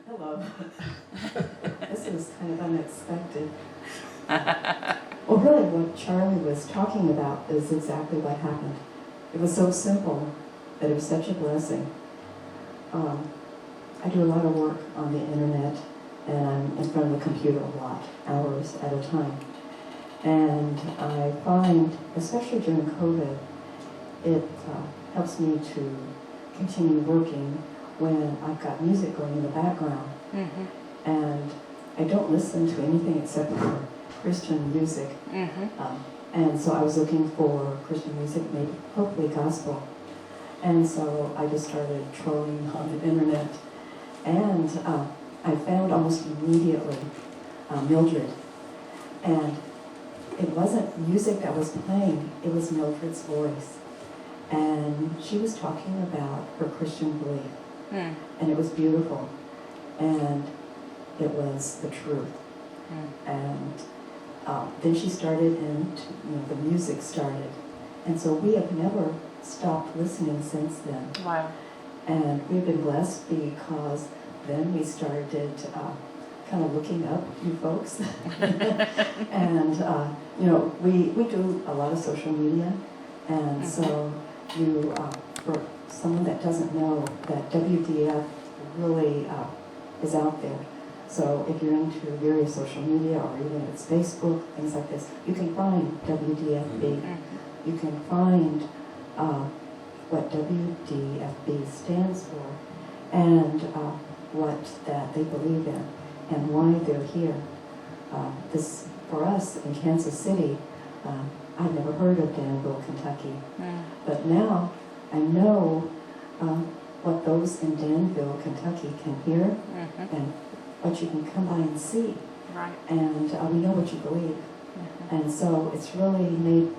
Hello. This is kind of unexpected. Well, really what Charlie was talking about is exactly what happened. It was so simple, but it was such a blessing. I do a lot of work on the internet, and I'm in front of the computer a lot, hours at a time. And I find, especially during COVID, it helps me to continue working when I've got music going in the background. Mm-hmm. And I don't listen to anything except for Christian music. Mm-hmm. And so I was looking for Christian music, maybe hopefully gospel. And so I just started trolling on the internet. And I found almost immediately Mildred. And it wasn't music that was playing, it was Mildred's voice. And she was talking about her Christian belief. Mm. And it was beautiful. And it was the truth. Mm. And then she started, and the music started. And so we have never stopped listening since then. Wow. And we've been blessed because then we started kind of looking up you folks. And, we do a lot of social media. And so you, for someone that doesn't know, that WDF really is out there. So if you're into various social media, or even if it's Facebook, things like this, you can find WDFB. Mm-hmm. You can find what WDFB stands for, and what that they believe in, and why they're here. This, for us in Kansas City, I've never heard of Danville, Kentucky, but now I know what those in Danville, Kentucky can hear, and what you can come by and see. Right. And we know what you believe. And so it's really made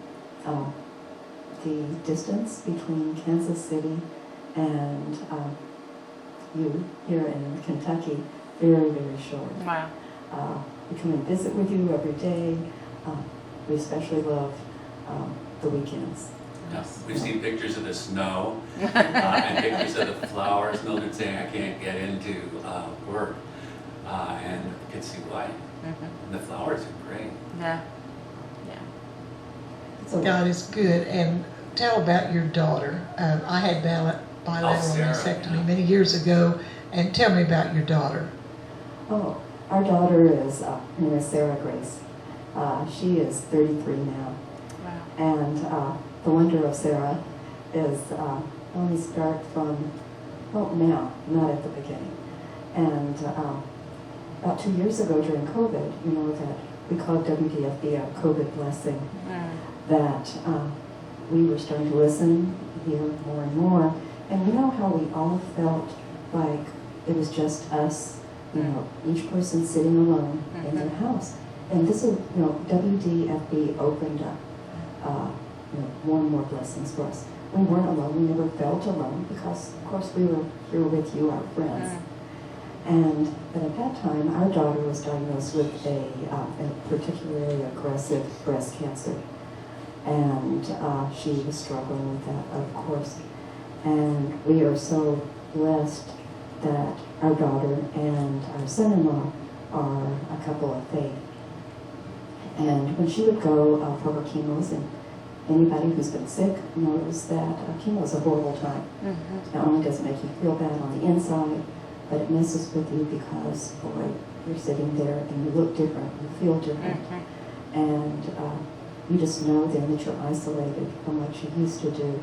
the distance between Kansas City and you here in Kentucky very, very short. Wow. We come and visit with you every day. We especially love the weekends. Yeah, we've seen pictures of the snow and pictures of the flowers. Mildred saying I can't get into work, and you can see why. Mm-hmm. And the flowers are great. Yeah, yeah. So God is good. And tell about your daughter. I had bilateral mastectomy many years ago, and tell me about your daughter. Oh, our daughter is her name is Sarah Grace. She is 33 now. Wow. And the wonder of Sarah is, let me start from, now, not at the beginning. And about 2 years ago during COVID, that we called WDFB a COVID blessing, that we were starting to listen, hear more and more. And you know how we all felt like it was just us, each person sitting alone in their house. And this is, WDFB opened up more and more blessings for us. We weren't alone. We never felt alone because, of course, we were here with you, our friends. But at that time, our daughter was diagnosed with a particularly aggressive breast cancer. And she was struggling with that, of course. And we are so blessed that our daughter and our son-in-law are a couple of faith. And when she would go for her chemos, and anybody who's been sick knows that chemo is a horrible time. Mm-hmm. Not only does it make you feel bad on the inside, but it messes with you because, boy, you're sitting there and you look different, you feel different. Mm-hmm. And you just know then that you're isolated from what you used to do.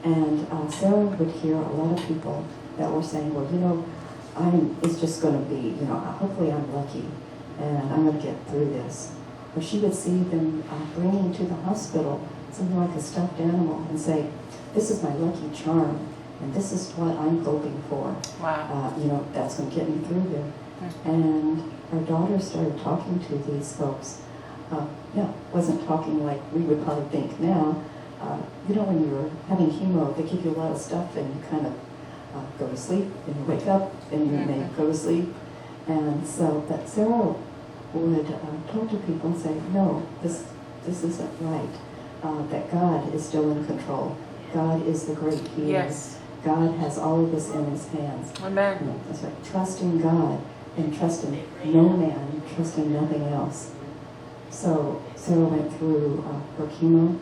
And Sarah would hear a lot of people that were saying, well, it's just going to be, hopefully I'm lucky and I'm going to get through this. Or she would see them bringing to the hospital something like a stuffed animal and say, this is my lucky charm, and this is what I'm hoping for. Wow. That's going to get me through there. Mm-hmm. And our daughter started talking to these folks. Wasn't talking like we would probably think now. When you're having chemo, they give you a lot of stuff and you kind of go to sleep, and you wake up, and you may go to sleep. And so, but Sarah would talk to people and say, no, this isn't right. That God is still in control. God is the great healer. Yes. God has all of this in his hands. Amen. That's right. Trusting God and trusting no man, trusting nothing else. So Sarah went through her chemo.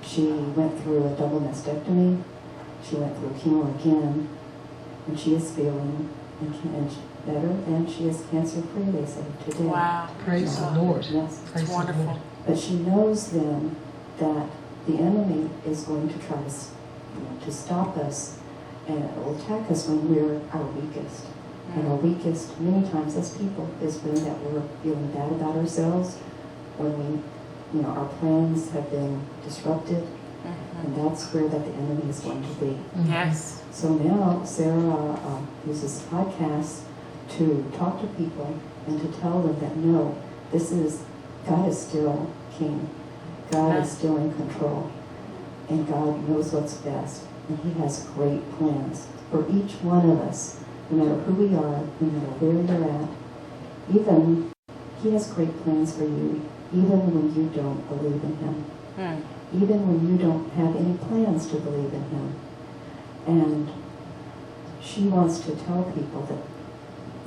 She went through a double mastectomy. She went through chemo again, and she is feeling better, and she is cancer-free, they say, today. Wow. Praise the Lord. Yes. Praise the Wonderful. Lord. But she knows then that the enemy is going to try to stop us, and it will attack us when we're our weakest. And our weakest, many times as people, is when that we're feeling bad about ourselves, when our plans have been disrupted, and that's where that the enemy is going to be. Yes. So now Sarah uses podcasts to talk to people and to tell them that no, God is still king. God is still in control. And God knows what's best. And he has great plans for each one of us, no matter who we are, no matter where you're at. Even, he has great plans for you, even when you don't believe in him. Even when you don't have any plans to believe in him. And she wants to tell people that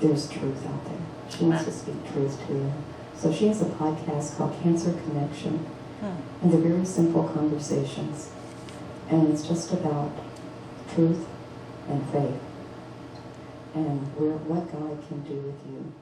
there's truth out there. She wants to speak truth to them. So she has a podcast called Cancer Connection. And they're very simple conversations. And it's just about truth and faith. And what God can do with you.